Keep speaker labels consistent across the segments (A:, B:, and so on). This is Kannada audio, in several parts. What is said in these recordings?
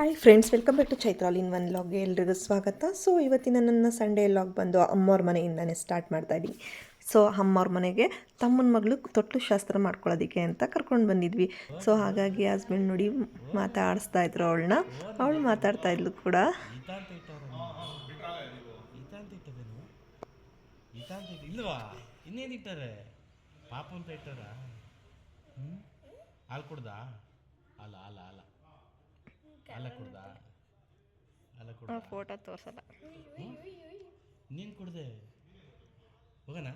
A: Hi friends, welcome back to Chaitra all in one ಲಾಗ್ಗೆ ಎಲ್ರಿಗೂ ಸ್ವಾಗತ. ಸೊ ಇವತ್ತಿನ ನನ್ನ ಸಂಡೇ ಲಾಗ್ ಬಂದು ಅಮ್ಮವ್ರ ಮನೆಯಿಂದನೇ ಸ್ಟಾರ್ಟ್ ಮಾಡ್ತಾ ಇದ್ದೀನಿ. ಸೊ ಅಮ್ಮವ್ರ ಮನೆಗೆ ತಮ್ಮನ ಮಗಳು ತೊಟ್ಲು ಶಾಸ್ತ್ರ ಮಾಡ್ಕೊಳ್ಳೋದಕ್ಕೆ ಅಂತ ಕರ್ಕೊಂಡು ಬಂದಿದ್ವಿ. ಸೊ ಹಾಗಾಗಿ ಹಸ್ಬೆಂಡ್ ನೋಡಿ ಮಾತಾಡಿಸ್ತಾ ಇದ್ರು ಅವಳು ಮಾತಾಡ್ತಾ ಇದ್ಲು ಕೂಡ.
B: ಇಲ್ವಾ ಇನ್ನೇನಿಟ್ಟಾರೆ ಪಾಪ ಅಂತ ಇಟ್ಟಾರ. ಹಾಲು ಕುಡ್ದಾ? ಅಲ್ಲ ಅಲ್ಲ ಅಲ್ಲ ಅಲ್ಲ ಕುಡ್ದಾ? ಅಲ್ಲ ಕುಡ್ದಾ?
A: ಫೋಟೋ ತೋರ್ಸಲ್ಲ.
B: ನೀನು ಕುಡ್ದೆ ಹೋಗೋಣ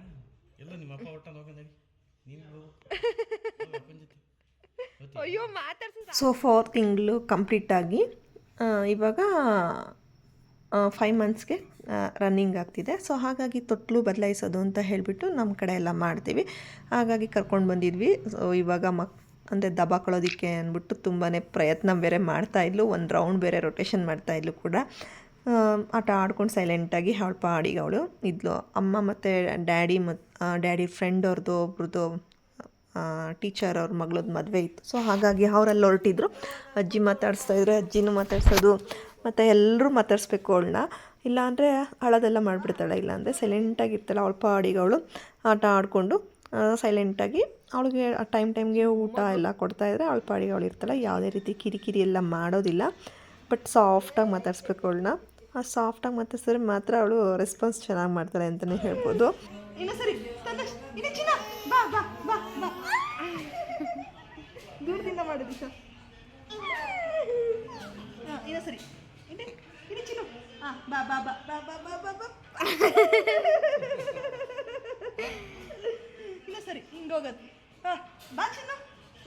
B: ಎಲ್ಲ ನಿಮ್ಮ ಅಪ್ಪ ಹೊಟ್ಟ ಹೋಗೋಣ ನೀನು ಅಪ್ಪನ ಜೊತೆ.
A: ಅಯ್ಯೋ ಸೊ 4 ತಿಂಗಳು ಕಂಪ್ಲೀಟಾಗಿ ಇವಾಗ 5 ಮಂತ್ಸ್ಗೆ ರನ್ನಿಂಗ್ ಆಗ್ತಿದೆ. ಸೊ ಹಾಗಾಗಿ ತೊಟ್ಲು ಬದಲಾಯಿಸೋದು ಅಂತ ಹೇಳಿಬಿಟ್ಟು ನಮ್ಮ ಕಡೆ ಎಲ್ಲ ಮಾಡ್ತೀವಿ. ಹಾಗಾಗಿ ಕರ್ಕೊಂಡು ಬಂದಿದ್ವಿ. ಸೊ ಇವಾಗ ಅಂದರೆ ದಬಾಕೊಳ್ಳೋದಕ್ಕೆ ಅಂದ್ಬಿಟ್ಟು ತುಂಬಾ ಪ್ರಯತ್ನ ಬೇರೆ ಮಾಡ್ತಾಯಿದ್ಲು. ಒಂದು ರೌಂಡ್ ಬೇರೆ ರೊಟೇಷನ್ ಮಾಡ್ತಾಯಿದ್ಲು ಕೂಡ. ಆಟ ಆಡ್ಕೊಂಡು ಸೈಲೆಂಟಾಗಿ ಅವಳು ಪಾಡಿಗೆ ಅವಳು ಇದ್ಲು. ಅಮ್ಮ ಮತ್ತು ಡ್ಯಾಡಿ ಫ್ರೆಂಡ್ ಅವ್ರದ್ದು ಒಬ್ರದ್ದು ಟೀಚರ್ ಅವ್ರ ಮಗಳದ್ದು ಮದುವೆ ಇತ್ತು. ಸೊ ಹಾಗಾಗಿ ಅವರೆಲ್ಲ ಹೊರಟಿದ್ರು. ಅಜ್ಜಿ ಮಾತಾಡಿಸ್ತಾಯಿದ್ರು, ಅಜ್ಜಿನೂ ಮಾತಾಡ್ಸೋದು, ಮತ್ತು ಎಲ್ಲರೂ ಮಾತಾಡಿಸ್ಬೇಕು ಅವಳನ್ನ. ಇಲ್ಲಾಂದರೆ ಅಳೋದೆಲ್ಲ ಮಾಡಿಬಿಡ್ತಾಳೆ. ಇಲ್ಲಾಂದರೆ ಸೈಲೆಂಟಾಗಿರ್ತಾಳೆ ಅವಳು ಪಾಡಿಗೆ ಅವಳು ಆಟ ಆಡಿಕೊಂಡು ಸೈಲೆಂಟಾಗಿ. ಅವಳಿಗೆ ಟೈಮ್ಗೆ ಊಟ ಎಲ್ಲ ಕೊಡ್ತಾಯಿದ್ರೆ ಅವಳ ಪಾಡಿಗೆ ಅವಳು ಇರ್ತಾಳೆ. ಯಾವುದೇ ರೀತಿ ಕಿರಿಕಿರಿ ಎಲ್ಲ ಮಾಡೋದಿಲ್ಲ. ಬಟ್ ಸಾಫ್ಟಾಗಿ ಮಾತಾಡಿಸ್ಬೇಕು ಅವಳನ್ನ. ಆ ಸಾಫ್ಟಾಗಿ ಮಾತಾಡ್ಸಿದ್ರೆ ಮಾತ್ರ ಅವಳು ರೆಸ್ಪಾನ್ಸ್ ಚೆನ್ನಾಗಿ ಮಾಡ್ತಾಳೆ ಅಂತಲೇ ಹೇಳ್ಬೋದು. ಇಲ್ಲ ಸರಿ ಬಾ ಬಾ ಬಾ ಬಾ ದೂರದಿಂದ ಮಾಡೋದಿಕ್ಕ. ಇಲ್ಲ ಸರಿ ಇಡಿ ಚಿನ್ನು. ಹಾಂ ಬಾ ಬಾ ಬಾ ಬಾ ಬಾ ಬಾ ಬಾ ಬಾ ಇಲ್ಲ ಸರಿ ಹಿಂಗೋಗೋದು. ಹಾಂ ಬಾ ಚಿನ್ನು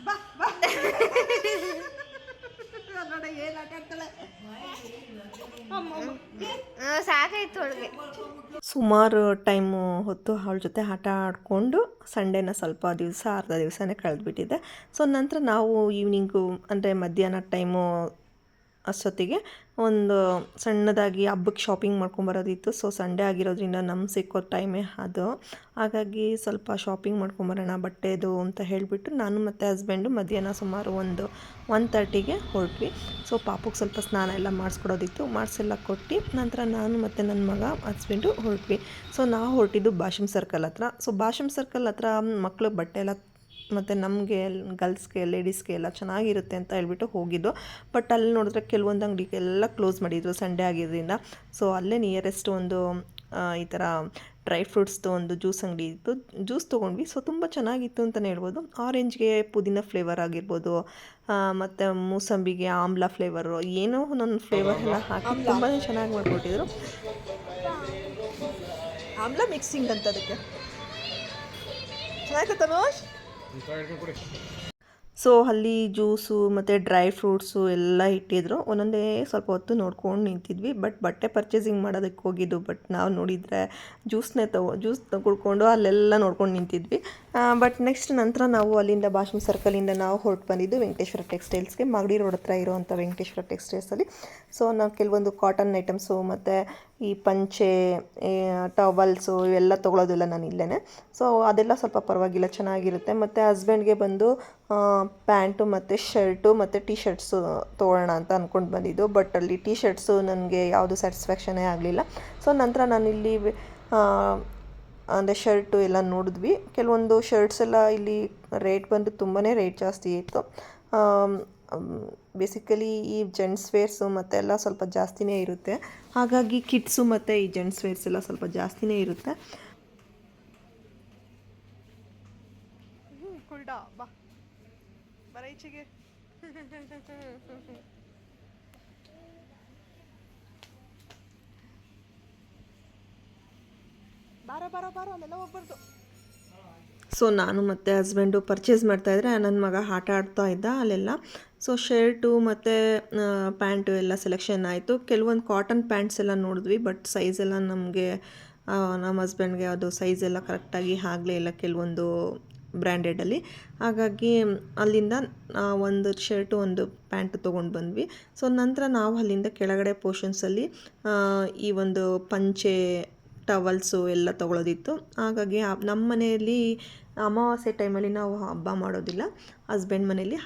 A: ಬಾ ಬಾ. ನೋಡ ಏನು ಆಟ ಆಡ್ತಾಳೆ.
C: ಸಾಕಾಯ್ತು ಅವಳಿಗೆ.
A: ಸುಮಾರು ಟೈಮು ಹೊತ್ತು ಅವಳ ಜೊತೆ ಆಟ ಆಡಿಕೊಂಡು ಸಂಡೇನ ಅರ್ಧ ದಿವಸನೇ ಕಳೆದ್ಬಿಟ್ಟಿದೆ. ಸೊ ನಂತರ ನಾವು ಈವ್ನಿಂಗು ಅಂದರೆ ಮಧ್ಯಾಹ್ನ ಟೈಮು ಅಷ್ಟೊತ್ತಿಗೆ ಒಂದು ಸಣ್ಣದಾಗಿ ಹಬ್ಬಕ್ಕೆ ಶಾಪಿಂಗ್ ಮಾಡ್ಕೊಂಬರೋದಿತ್ತು. ಸೊ ಸಂಡೇ ಆಗಿರೋದ್ರಿಂದ ನಮ್ಗೆ ಸಿಕ್ಕೋ ಟೈಮೇ ಅದು. ಹಾಗಾಗಿ ಸ್ವಲ್ಪ ಶಾಪಿಂಗ್ ಮಾಡ್ಕೊಂಬರೋಣ ಬಟ್ಟೆದು ಅಂತ ಹೇಳಿಬಿಟ್ಟು ನಾನು ಮತ್ತು ಹಸ್ಬೆಂಡು ಮಧ್ಯಾಹ್ನ ಸುಮಾರು 1:30ಗೆ ಹೊರಟ್ವಿ. ಸೊ ಪಾಪಕ್ಕೆ ಸ್ವಲ್ಪ ಸ್ನಾನ ಎಲ್ಲ ಮಾಡಿಸ್ಕೊಡೋದಿತ್ತು. ಮಾಡಿಸೆಲ್ಲ ಕೊಟ್ಟು ನಂತರ ನಾನು ಮತ್ತು ನನ್ನ ಮಗ ಹಸ್ಬೆಂಡು ಹೊರಟ್ವಿ. ಸೊ ನಾವು ಹೊರಟಿದ್ದು ಭಾಷಮ್ ಸರ್ಕಲ್ ಹತ್ರ. ಸೊ ಭಾಷಮ್ ಸರ್ಕಲ್ ಹತ್ರ ಮಕ್ಕಳು ಬಟ್ಟೆ ಎಲ್ಲ ಮತ್ತು ನಮಗೆ ಗರ್ಲ್ಸ್ಗೆ ಲೇಡೀಸ್ಗೆ ಎಲ್ಲ ಚೆನ್ನಾಗಿರುತ್ತೆ ಅಂತ ಹೇಳ್ಬಿಟ್ಟು ಹೋಗಿದ್ದು. ಬಟ್ ಅಲ್ಲಿ ನೋಡಿದ್ರೆ ಕೆಲವೊಂದು ಅಂಗಡಿಗೆಲ್ಲ ಕ್ಲೋಸ್ ಮಾಡಿದ್ರು ಸಂಡೇ ಆಗಿರೋದ್ರಿಂದ. ಸೊ ಅಲ್ಲೇ ನಿಯರೆಸ್ಟ್ ಒಂದು ಈ ಥರ ಡ್ರೈ ಫ್ರೂಟ್ಸ್ದು ಒಂದು ಜ್ಯೂಸ್ ಅಂಗಡಿ ಇತ್ತು. ಜ್ಯೂಸ್ ತೊಗೊಂಡ್ವಿ. ಸೊ ತುಂಬ ಚೆನ್ನಾಗಿತ್ತು ಅಂತಲೇ ಹೇಳ್ಬೋದು. ಆರೆಂಜ್ಗೆ ಪುದೀನ ಫ್ಲೇವರ್ ಆಗಿರ್ಬೋದು, ಮತ್ತು ಮೂಸಂಬಿಗೆ ಆಮ್ಲ ಫ್ಲೇವರು, ಏನೋ ಒಂದೊಂದು ಫ್ಲೇವರ್ ಎಲ್ಲ ಹಾಕಿ ತುಂಬಾ ಚೆನ್ನಾಗಿ ಮಾಡಿಕೊಟ್ಟಿದ್ರು. ಆಮ್ಲ ಮಿಕ್ಸಿಂಗ್ ಅಂತ ಅದಕ್ಕೆ ಚೆನ್ನಾಗಿತ್ತು ತನೋಷ್. ಸೊ ಅಲ್ಲಿ ಜ್ಯೂಸು ಮತ್ತು ಡ್ರೈ ಫ್ರೂಟ್ಸು ಎಲ್ಲ ಇಟ್ಟಿದ್ರು. ಒಂದೊಂದೇ ಸ್ವಲ್ಪ ಹೊತ್ತು ನೋಡ್ಕೊಂಡು ನಿಂತಿದ್ವಿ. ಬಟ್ ಬಟ್ಟೆ ಪರ್ಚೇಸಿಂಗ್ ಮಾಡೋದಕ್ಕೆ ಹೋಗಿದ್ದು. ಬಟ್ ನಾವು ನೋಡಿದರೆ ಜ್ಯೂಸ್ ಕುಡ್ಕೊಂಡು ಅಲ್ಲೆಲ್ಲ ನೋಡ್ಕೊಂಡು ನಿಂತಿದ್ವಿ. ಬಟ್ ನೆಕ್ಸ್ಟ್ ನಂತರ ನಾವು ಅಲ್ಲಿಂದ ಭಾಷಮ್ ಸರ್ಕಲಿಂದ ನಾವು ಹೊರಟು ಬಂದಿದ್ದು ವೆಂಕಟೇಶ್ವರ ಟೆಕ್ಸ್ಟೈಲ್ಸ್ಗೆ, ಮಾಗಡಿ ರೋಡ್ ಹತ್ರ ಇರೋವಂಥ ವೆಂಕಟೇಶ್ವರ ಟೆಕ್ಸ್ಟೈಲ್ಸಲ್ಲಿ. ಸೊ ನಾವು ಕೆಲವೊಂದು ಕಾಟನ್ ಐಟಮ್ಸು ಮತ್ತು ಈ ಪಂಚೆ, ಟವಲ್ಸು ಇವೆಲ್ಲ ತೊಗೊಳೋದಿಲ್ಲ ನಾನು ಇಲ್ಲೇ. ಸೊ ಅದೆಲ್ಲ ಸ್ವಲ್ಪ ಪರವಾಗಿಲ್ಲ, ಚೆನ್ನಾಗಿರುತ್ತೆ. ಮತ್ತು ಹಸ್ಬೆಂಡ್ಗೆ ಬಂದು ಪ್ಯಾಂಟು ಮತ್ತು ಶರ್ಟು ಮತ್ತು ಟೀ ಶರ್ಟ್ಸು ತೊಗೊಳ್ಳೋಣ ಅಂತ ಅಂದ್ಕೊಂಡು ಬಂದಿದ್ದು. ಬಟ್ ಅಲ್ಲಿ ಟೀ ಶರ್ಟ್ಸು ನನಗೆ ಯಾವುದು ಸ್ಯಾಟಿಸ್ಫ್ಯಾಕ್ಷನೇ ಆಗಲಿಲ್ಲ. ಸೊ ನಂತರ ನಾನಿಲ್ಲಿ ಅಂದರೆ ಶರ್ಟು ಎಲ್ಲ ನೋಡಿದ್ವಿ. ಕೆಲವೊಂದು ಶರ್ಟ್ಸ್ ಎಲ್ಲ ಇಲ್ಲಿ ರೇಟ್ ಬಂದು ತುಂಬಾ ರೇಟ್ ಜಾಸ್ತಿ ಇತ್ತು. ಬೇಸಿಕಲಿ ಈ ಜೆಂಟ್ಸ್ ವೇರ್ಸು ಮತ್ತು ಎಲ್ಲ ಸ್ವಲ್ಪ ಜಾಸ್ತಿನೇ ಇರುತ್ತೆ. ಹಾಗಾಗಿ ಕಿಡ್ಸು ಮತ್ತು ಈ ಜೆಂಟ್ಸ್ ವೇರ್ಸ್ ಎಲ್ಲ ಸ್ವಲ್ಪ ಜಾಸ್ತಿನೇ ಇರುತ್ತೆ. ಕುಲ್ಡಾ ಬಾ ಬರ ಈಚೆಗೆ. ಬಾರೋ ಅಲ್ಲೆಲ್ಲ ಹೋಗ್ಬಾರ್ದು. ಸೊ ನಾನು ಮತ್ತು ಹಸ್ಬೆಂಡು ಪರ್ಚೇಸ್ ಮಾಡ್ತಾಯಿದ್ರೆ ನನ್ನ ಮಗ ಆಟ ಆಡ್ತಾ ಇದ್ದ ಅಲ್ಲೆಲ್ಲ. ಸೊ ಶರ್ಟು ಮತ್ತು ಪ್ಯಾಂಟು ಎಲ್ಲ ಸೆಲೆಕ್ಷನ್ ಆಯಿತು. ಕೆಲವೊಂದು ಕಾಟನ್ ಪ್ಯಾಂಟ್ಸ್ ಎಲ್ಲ ನೋಡಿದ್ವಿ. ಬಟ್ ಸೈಜ್ ಎಲ್ಲ ನಮಗೆ ನಮ್ಮ ಹಸ್ಬೆಂಡ್ಗೆ ಅದು ಸೈಜ್ ಎಲ್ಲ ಕರೆಕ್ಟಾಗಿ ಆಗಲೇ ಇಲ್ಲ ಕೆಲವೊಂದು ಬ್ರ್ಯಾಂಡೆಡಲ್ಲಿ. ಹಾಗಾಗಿ ಅಲ್ಲಿಂದ ಒಂದು ಶರ್ಟು ಒಂದು ಪ್ಯಾಂಟು ತೊಗೊಂಡು ಬಂದ್ವಿ. ಸೊ ನಂತರ ನಾವು ಅಲ್ಲಿಂದ ಕೆಳಗಡೆ ಪೋರ್ಷನ್ಸಲ್ಲಿ ಈ ಒಂದು ಪಂಚೆ, ಟವಲ್ಸು ಎಲ್ಲ ತೊಗೊಳೋದಿತ್ತು. ಹಾಗಾಗಿ ನಮ್ಮ ಮನೆಯಲ್ಲಿ ಅಮಾವಾಸ್ಯೆ ಟೈಮಲ್ಲಿ ನಾವು ಹಬ್ಬ ಮಾಡೋದಿಲ್ಲ. ಹಸ್ಬೆಂಡ್ ಮನೆಯಲ್ಲಿ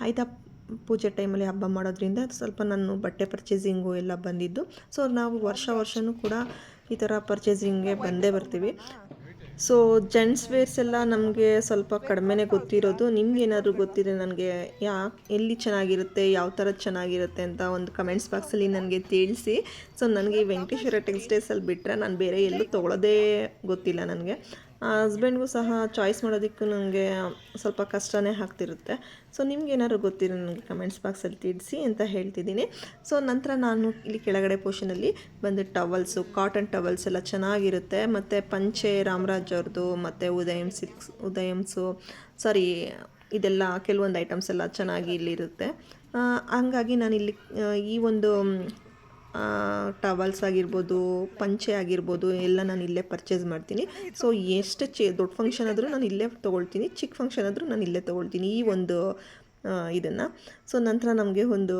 A: ಪೂಜೆ ಟೈಮಲ್ಲಿ ಹಬ್ಬ ಮಾಡೋದ್ರಿಂದ ಸ್ವಲ್ಪ ನಾನು ಬಟ್ಟೆ ಪರ್ಚೇಸಿಂಗು ಎಲ್ಲ ಬಂದಿದ್ದು. ಸೊ ನಾವು ವರ್ಷವೂ ಕೂಡ ಈ ಥರ ಪರ್ಚೇಸಿಂಗ್ಗೆ ಬಂದೇ ಬರ್ತೀವಿ. ಸೊ ಜೆಂಟ್ಸ್ ವೇರ್ಸ್ ಎಲ್ಲ ನಮಗೆ ಸ್ವಲ್ಪ ಕಡಿಮೆನೇ ಗೊತ್ತಿರೋದು. ನಿಮ್ಗೇನಾದರೂ ಗೊತ್ತಿದೆ ನನಗೆ ಎಲ್ಲಿ ಚೆನ್ನಾಗಿರುತ್ತೆ, ಯಾವ ಥರದ್ದು ಚೆನ್ನಾಗಿರುತ್ತೆ ಅಂತ ಒಂದು ಕಮೆಂಟ್ಸ್ ಬಾಕ್ಸಲ್ಲಿ ನನಗೆ ತಿಳಿಸಿ. ಸೊ ನನಗೆ ಈ ವೆಂಕಟೇಶ್ವರ ಟೆಕ್ಸ್ಟೈಲ್ಸಲ್ಲಿ ಬಿಟ್ಟರೆ ನಾನು ಬೇರೆ ಎಲ್ಲೂ ತೊಗೊಳೋದೇ ಗೊತ್ತಿಲ್ಲ ನನಗೆ. ಹಸ್ಬೆಂಡ್ಗೂ ಸಹ ಚಾಯ್ಸ್ ಮಾಡೋದಕ್ಕೂ ನನಗೆ ಸ್ವಲ್ಪ ಕಷ್ಟನೇ ಆಗ್ತಿರುತ್ತೆ. ಸೊ ನಿಮ್ಗೇನಾದ್ರು ಗೊತ್ತಿರೋ ನನಗೆ ಕಮೆಂಟ್ಸ್ ಬಾಕ್ಸಲ್ಲಿ ತಿಳಿಸಿ ಅಂತ ಹೇಳ್ತಿದ್ದೀನಿ. ಸೊ ನಂತರ ನಾನು ಇಲ್ಲಿ ಕೆಳಗಡೆ ಪೋರ್ಷನಲ್ಲಿ ಬಂದು ಟವಲ್ಸು, ಕಾಟನ್ ಟವಲ್ಸ್ ಎಲ್ಲ ಚೆನ್ನಾಗಿರುತ್ತೆ. ಮತ್ತು ಪಂಚೆ ರಾಮರಾಜ್ ಅವ್ರದ್ದು ಮತ್ತು ಉದಯಮ್ಸು ಇದೆಲ್ಲ ಕೆಲವೊಂದು ಐಟಮ್ಸ್ ಎಲ್ಲ ಚೆನ್ನಾಗಿ ಇಲ್ಲಿರುತ್ತೆ. ಹಂಗಾಗಿ ನಾನಿಲ್ಲಿ ಈ ಒಂದು ಟವಲ್ಸ್ ಆಗಿರ್ಬೋದು, ಪಂಚೆ ಆಗಿರ್ಬೋದು ಎಲ್ಲ ನಾನು ಇಲ್ಲೇ ಪರ್ಚೇಸ್ ಮಾಡ್ತೀನಿ. ಸೊ ಎಷ್ಟು ದೊಡ್ಡ ಫಂಕ್ಷನ್ ಆದರೂ ನಾನು ಇಲ್ಲೇ ತೊಗೊಳ್ತೀನಿ, ಚಿಕ್ಕ ಫಂಕ್ಷನ್ ಆದರೂ ನಾನು ಇಲ್ಲೇ ತೊಗೊಳ್ತೀನಿ ಈ ಒಂದು ಇದನ್ನು. ಸೊ ನಂತರ ನಮಗೆ ಒಂದು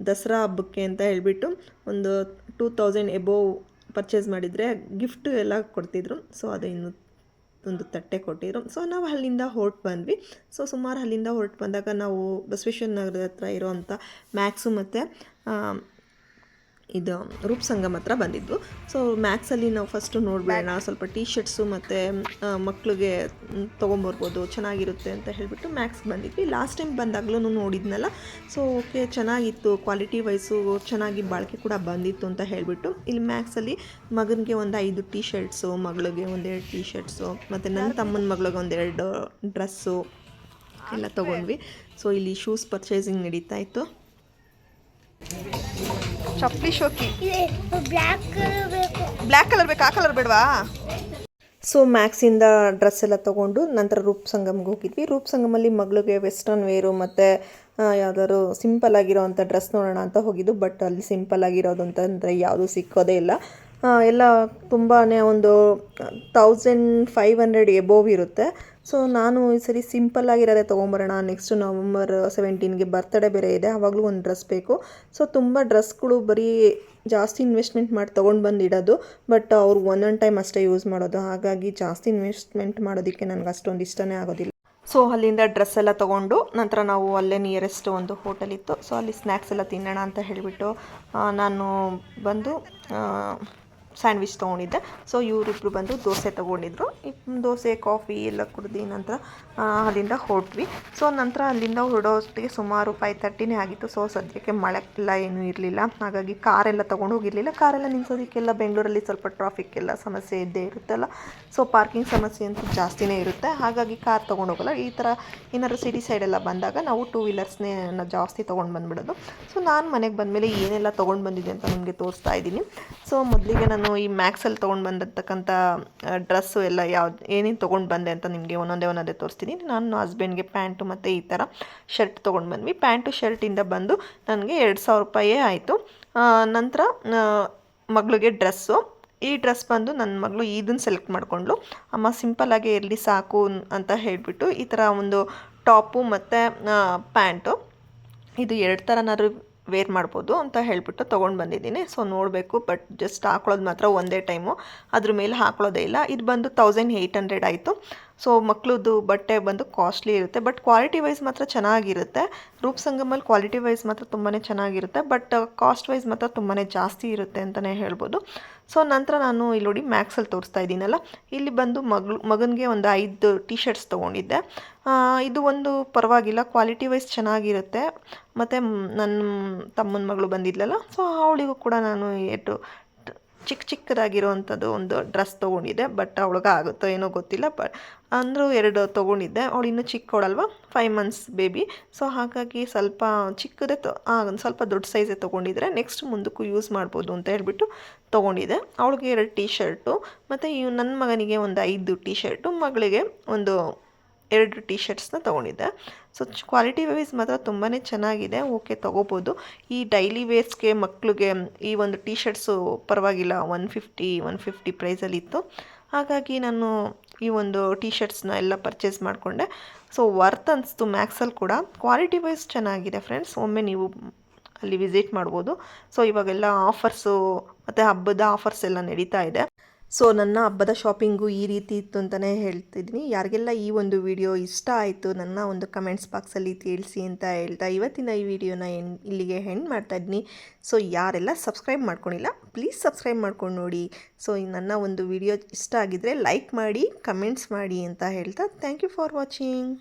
A: ದಸರಾ ಹಬ್ಬಕ್ಕೆ ಅಂತ ಹೇಳಿಬಿಟ್ಟು ಒಂದು 2000 ಎಬೋವ್ ಪರ್ಚೇಸ್ ಮಾಡಿದರೆ ಗಿಫ್ಟು ಎಲ್ಲ ಕೊಡ್ತಿದ್ರು. ಸೊ ಅದು ಇನ್ನು ಒಂದು ತಟ್ಟೆ ಕೊಟ್ಟಿದ್ರು. ಸೊ ನಾವು ಅಲ್ಲಿಂದ ಹೊರಟು ಬಂದ್ವಿ. ಸೊ ಸುಮಾರು ಅಲ್ಲಿಂದ ಹೊರಟು ಬಂದಾಗ ನಾವು ಬಸವೇಶ್ವರ ನಗರದ ಹತ್ರ ಇರೋವಂಥ ಮ್ಯಾಕ್ಸು ಮತ್ತು ಇದು ರೂಪಸಂಗಮ್ ಹತ್ರ ಬಂದಿದ್ದು. ಸೊ ಮ್ಯಾಕ್ಸಲ್ಲಿ ನಾವು ಫಸ್ಟು ನೋಡಬೇಡ, ಸ್ವಲ್ಪ ಟೀ ಶರ್ಟ್ಸು ಮತ್ತು ಮಕ್ಕಳಿಗೆ ತೊಗೊಂಬರ್ಬೋದು, ಚೆನ್ನಾಗಿರುತ್ತೆ ಅಂತ ಹೇಳಿಬಿಟ್ಟು ಮ್ಯಾಕ್ಸ್ಗೆ ಬಂದಿದ್ವಿ. ಲಾಸ್ಟ್ ಟೈಮ್ ಬಂದಾಗಲೂ ನೋಡಿದ್ನಲ್ಲ. ಸೊ ಓಕೆ, ಚೆನ್ನಾಗಿತ್ತು, ಕ್ವಾಲಿಟಿ ವೈಸು ಚೆನ್ನಾಗಿ ಬಾಳಿಕೆ ಕೂಡ ಬಂದಿತ್ತು ಅಂತ ಹೇಳಿಬಿಟ್ಟು ಇಲ್ಲಿ ಮ್ಯಾಕ್ಸಲ್ಲಿ ಮಗನಿಗೆ ಒಂದು 5 ಟೀ ಶರ್ಟ್ಸು, ಮಗಳಿಗೆ 1-2 ಟೀ ಶರ್ಟ್ಸು ಮತ್ತು ನನ್ನ ತಮ್ಮನ ಮಗಳಿಗೆ 1-2 ಡ್ರೆಸ್ಸು ಎಲ್ಲ ತೊಗೊಂಡ್ವಿ. ಸೊ ಇಲ್ಲಿ ಶೂಸ್ ಪರ್ಚೇಸಿಂಗ್ ನಡೀತಾ ಇತ್ತು. ಚಪ್ಪಲಿ ಶೋಕಿ ಬ್ಲ್ಯಾಕ್ ಕಲರ್ ಬೇಕು, ಆ ಕಲರ್ ಬೇಡವಾ? ಸೊ ಮ್ಯಾಕ್ಸಿಂದ ಡ್ರೆಸ್ ಎಲ್ಲ ತೊಗೊಂಡು ನಂತರ ರೂಪಸಂಗಮ್ಗೆ ಹೋಗಿದ್ವಿ. ರೂಪಸಂಗಮಲ್ಲಿ ಮಗಳಿಗೆ ವೆಸ್ಟರ್ನ್ ವೇರು ಮತ್ತು ಯಾವುದಾದ್ರು ಸಿಂಪಲ್ ಆಗಿರೋವಂಥ ಡ್ರೆಸ್ ನೋಡೋಣ ಅಂತ ಹೋಗಿದ್ದು. ಬಟ್ ಅಲ್ಲಿ ಸಿಂಪಲ್ ಆಗಿರೋದು ಅಂತಂದರೆ ಯಾವುದೂ ಸಿಕ್ಕೋದೇ ಇಲ್ಲ. ಎಲ್ಲ ತುಂಬಾ ಒಂದು 1500 ಎಬೋವ್ ಇರುತ್ತೆ. ಸೊ ನಾನು ಈ ಸರಿ ಸಿಂಪಲ್ಲಾಗಿರೋದೇ ತೊಗೊಂಬರೋಣ, ನೆಕ್ಸ್ಟ್ November 17ಗೆ ಬರ್ತಡೇ ಬೇರೆ ಇದೆ, ಆವಾಗಲೂ ಒಂದು ಡ್ರೆಸ್ ಬೇಕು. ಸೊ ತುಂಬ ಡ್ರೆಸ್ಗಳು ಬರೀ ಜಾಸ್ತಿ ಇನ್ವೆಸ್ಟ್ಮೆಂಟ್ ಮಾಡಿ ತೊಗೊಂಡು ಬಂದಿಡೋದು, ಬಟ್ ಅವ್ರು ಒಂದೊಂದು ಟೈಮ್ ಅಷ್ಟೇ ಯೂಸ್ ಮಾಡೋದು. ಹಾಗಾಗಿ ಜಾಸ್ತಿ ಇನ್ವೆಸ್ಟ್ಮೆಂಟ್ ಮಾಡೋದಕ್ಕೆ ನನಗೆ ಅಷ್ಟೊಂದು ಇಷ್ಟನೇ ಆಗೋದಿಲ್ಲ. ಸೊ ಅಲ್ಲಿಂದ ಡ್ರೆಸ್ ಎಲ್ಲ ತೊಗೊಂಡು ನಂತರ ನಾವು ಅಲ್ಲೇ ನಿಯರೆಸ್ಟ್ ಒಂದು ಹೋಟೆಲ್ ಇತ್ತು. ಸೊ ಅಲ್ಲಿ ಸ್ನ್ಯಾಕ್ಸ್ ಎಲ್ಲ ತಿನ್ನೋಣ ಅಂತ ಹೇಳಿಬಿಟ್ಟು ನಾನು ಬಂದು ಸ್ಯಾಂಡ್ವಿಚ್ ತೊಗೊಂಡಿದ್ದೆ. ಸೊ ಇವರಿಬ್ಬರು ಬಂದು ದೋಸೆ ತೊಗೊಂಡಿದ್ರು. ದೋಸೆ ಕಾಫಿ ಎಲ್ಲ ಕುಡ್ದು ನಂತರ ಅಲ್ಲಿಂದ ಹೊರಟ್ವಿ. ಸೊ ನಂತರ ಅಲ್ಲಿಂದ ಹೊರಡೋಷ್ಟಿಗೆ ಸುಮಾರು 5:30ನೇ ಆಗಿತ್ತು. ಸೊ ಸದ್ಯಕ್ಕೆ ಮಳೆ ಎಲ್ಲ ಏನೂ ಇರಲಿಲ್ಲ, ಹಾಗಾಗಿ ಕಾರೆಲ್ಲ ತೊಗೊಂಡು ಹೋಗಿರಲಿಲ್ಲ. ಕಾರೆಲ್ಲ ನಿಲ್ಲಿಸೋದಕ್ಕೆಲ್ಲ ಬೆಂಗಳೂರಲ್ಲಿ ಸ್ವಲ್ಪ ಟ್ರಾಫಿಕ್ ಎಲ್ಲ ಸಮಸ್ಯೆ ಇದ್ದೇ ಇರುತ್ತಲ್ಲ. ಸೊ ಪಾರ್ಕಿಂಗ್ ಸಮಸ್ಯೆ ಅಂತೂ ಜಾಸ್ತಿನೇ ಇರುತ್ತೆ, ಹಾಗಾಗಿ ಕಾರ್ ತೊಗೊಂಡು ಹೋಗೋಲ್ಲ. ಈ ಥರ ಏನಾದ್ರು ಸಿಟಿ ಸೈಡೆಲ್ಲ ಬಂದಾಗ ನಾವು 2 ವೀಲರ್ಸ್ನೇ ಜಾಸ್ತಿ ತೊಗೊಂಡು ಬಂದುಬಿಡೋದು. ಸೊ ನಾನು ಮನೆಗೆ ಬಂದಮೇಲೆ ಏನೆಲ್ಲ ತೊಗೊಂಡು ಬಂದಿದ್ದೆ ಅಂತ ನಿಮಗೆ ತೋರಿಸ್ತಾ ಇದ್ದೀನಿ. ಸೊ ಮೊದಲಿಗೆ ನಾನು ಈ ಮ್ಯಾಕ್ಸಲ್ಲಿ ತೊಗೊಂಡು ಬಂದಿರ್ತಕ್ಕಂಥ ಡ್ರೆಸ್ಸು ಎಲ್ಲ ಏನೇನು ತೊಗೊಂಡು ಬಂದೆ ಅಂತ ನಿಮಗೆ ಒಂದೊಂದೇ ತೋರಿಸ್ತೀನಿ. ನಾನು ಹಸ್ಬೆಂಡ್ಗೆ ಪ್ಯಾಂಟು ಮತ್ತು ಈ ಥರ ಶರ್ಟ್ ತೊಗೊಂಡು ಬಂದ್ವಿ. ಪ್ಯಾಂಟು ಶರ್ಟಿಂದ ಬಂದು ನನಗೆ 2000 ರೂಪಾಯೇ ಆಯಿತು. ನಂತರ ಮಗಳಿಗೆ ಡ್ರೆಸ್ಸು, ಈ ಡ್ರೆಸ್ ಬಂದು ನನ್ನ ಮಗಳು ಇದನ್ನು ಸೆಲೆಕ್ಟ್ ಮಾಡಿಕೊಂಡ್ಳು. ಅಮ್ಮ ಸಿಂಪಲ್ಲಾಗೇ ಇರಲಿ ಸಾಕು ಅಂತ ಹೇಳಿಬಿಟ್ಟು ಈ ಥರ ಒಂದು ಟಾಪು ಮತ್ತು ಪ್ಯಾಂಟು, ಇದು 2 ಥರನಾದ್ರೂ ವೇರ್ ಮಾಡ್ಬೋದು ಅಂತ ಹೇಳಿಬಿಟ್ಟು ತೊಗೊಂಡು ಬಂದಿದ್ದೀನಿ. ಸೊ ನೋಡಬೇಕು, ಬಟ್ ಜಸ್ಟ್ ಹಾಕೊಳ್ಳೋದು ಮಾತ್ರ ಒಂದೇ ಟೈಮು, ಅದ್ರ ಮೇಲೆ ಹಾಕೊಳ್ಳೋದೇ ಇಲ್ಲ. ಇದು ಬಂದು 1800 ಆಯಿತು. ಸೊ ಮಕ್ಕಳದ್ದು ಬಟ್ಟೆ ಬಂದು ಕಾಸ್ಟ್ಲಿ ಇರುತ್ತೆ, ಬಟ್ ಕ್ವಾಲಿಟಿ ವೈಸ್ ಮಾತ್ರ ಚೆನ್ನಾಗಿರುತ್ತೆ. ರೂಪಸಂಗಮಲ್ಲಿ ಕ್ವಾಲಿಟಿ ವೈಸ್ ಮಾತ್ರ ತುಂಬಾ ಚೆನ್ನಾಗಿರುತ್ತೆ, ಬಟ್ ಕಾಸ್ಟ್ ವೈಸ್ ಮಾತ್ರ ತುಂಬಾ ಜಾಸ್ತಿ ಇರುತ್ತೆ ಅಂತಲೇ ಹೇಳ್ಬೋದು. ಸೊ ನಂತರ ನಾನು ಇಲ್ಲಿ ನೋಡಿ ಮ್ಯಾಕ್ಸಲ್ಲಿ ತೋರಿಸ್ತಾ ಇದ್ದೀನಲ್ಲ, ಇಲ್ಲಿ ಬಂದು ಮಗನಿಗೆ ಒಂದು 5 ಟೀ ಶರ್ಟ್ಸ್ ತೊಗೊಂಡಿದ್ದೆ. ಇದು ಒಂದು ಪರವಾಗಿಲ್ಲ, ಕ್ವಾಲಿಟಿ ವೈಸ್ ಚೆನ್ನಾಗಿರುತ್ತೆ. ಮತ್ತು ನನ್ನ ತಮ್ಮನ ಮಗಳು ಬಂದಿದ್ಲಲ್ಲ, ಸೊ ಅವಳಿಗೂ ಕೂಡ ನಾನು ಚಿಕ್ಕದಾಗಿರೋವಂಥದ್ದು ಒಂದು ಡ್ರೆಸ್ ತೊಗೊಂಡಿದ್ದೆ. ಬಟ್ ಅವಳಿಗೆ ಆಗುತ್ತೋ ಏನೋ ಗೊತ್ತಿಲ್ಲ, ಬಟ್ ಅಂದರೂ 2 ತೊಗೊಂಡಿದ್ದೆ. ಅವಳು ಇನ್ನೂ ಚಿಕ್ಕವಳಲ್ವ, 5 months ಬೇಬಿ. ಸೊ ಹಾಗಾಗಿ ಸ್ವಲ್ಪ ಚಿಕ್ಕದೇ ಒಂದು ಸ್ವಲ್ಪ ದೊಡ್ಡ ಸೈಜೇ ತೊಗೊಂಡಿದ್ರೆ ನೆಕ್ಸ್ಟ್ ಮುಂದಕ್ಕೂ ಯೂಸ್ ಮಾಡ್ಬೋದು ಅಂತ ಹೇಳ್ಬಿಟ್ಟು ತೊಗೊಂಡಿದ್ದೆ. ಅವಳಿಗೆ 2 ಟೀ ಶರ್ಟು ಮತ್ತು ನನ್ನ ಮಗನಿಗೆ ಒಂದು 5 ಟೀ ಶರ್ಟು, ಮಗಳಿಗೆ ಒಂದು 2 ಟೀ ಶರ್ಟ್ಸ್ನ ತೊಗೊಂಡಿದ್ದೆ. ಸೊ ಕ್ವಾಲಿಟಿ ವೈಸ್ ಮಾತ್ರ ತುಂಬಾ ಚೆನ್ನಾಗಿದೆ, ಓಕೆ ತೊಗೋಬೋದು. ಈ ಡೈಲಿ ವೇರ್ಸ್ಗೆ ಮಕ್ಕಳಿಗೆ ಈ ಒಂದು ಟೀ ಶರ್ಟ್ಸು ಪರವಾಗಿಲ್ಲ, 150 ಪ್ರೈಸಲ್ಲಿತ್ತು. ಹಾಗಾಗಿ ನಾನು ಈ ಒಂದು ಟೀ ಶರ್ಟ್ಸ್ನ ಎಲ್ಲ ಪರ್ಚೇಸ್ ಮಾಡಿಕೊಂಡೆ. ಸೊ ವರ್ತ್ ಅನಿಸ್ತು. ಮ್ಯಾಕ್ಸಲ್ಲಿ ಕೂಡ ಕ್ವಾಲಿಟಿ ವೈಸ್ ಚೆನ್ನಾಗಿದೆ ಫ್ರೆಂಡ್ಸ್, ಒಮ್ಮೆ ನೀವು ಅಲ್ಲಿ ವಿಸಿಟ್ ಮಾಡ್ಬೋದು. ಸೊ ಇವಾಗೆಲ್ಲ ಆಫರ್ಸು ಮತ್ತು ಹಬ್ಬದ ಆಫರ್ಸ್ ಎಲ್ಲ ನಡೀತಾ ಇದೆ. ಸೊ ನನ್ನ ಹಬ್ಬದ ಶಾಪಿಂಗು ಈ ರೀತಿ ಇತ್ತು ಅಂತಲೇ ಹೇಳ್ತಿದ್ದೀನಿ. ಯಾರಿಗೆಲ್ಲ ಈ ಒಂದು ವಿಡಿಯೋ ಇಷ್ಟ ಆಯಿತು ನನ್ನ ಒಂದು ಕಮೆಂಟ್ಸ್ ಬಾಕ್ಸಲ್ಲಿ ತಿಳಿಸಿ ಅಂತ ಹೇಳ್ತಾ ಇವತ್ತಿನ ಈ ವಿಡಿಯೋನ ಇಲ್ಲಿಗೆ ಎಂಡ್ ಮಾಡ್ತಾ ಇದ್ದೀನಿ. ಸೊ ಯಾರೆಲ್ಲ ಸಬ್ಸ್ಕ್ರೈಬ್ ಮಾಡ್ಕೊಂಡಿಲ್ಲ ಪ್ಲೀಸ್ ಸಬ್ಸ್ಕ್ರೈಬ್ ಮಾಡ್ಕೊಂಡು ನೋಡಿ. ಸೊ ನನ್ನ ಒಂದು ವಿಡಿಯೋ ಇಷ್ಟ ಆಗಿದ್ದರೆ ಲೈಕ್ ಮಾಡಿ ಕಮೆಂಟ್ಸ್ ಮಾಡಿ ಅಂತ ಹೇಳ್ತಾ ಥ್ಯಾಂಕ್ ಯು ಫಾರ್ ವಾಚಿಂಗ್.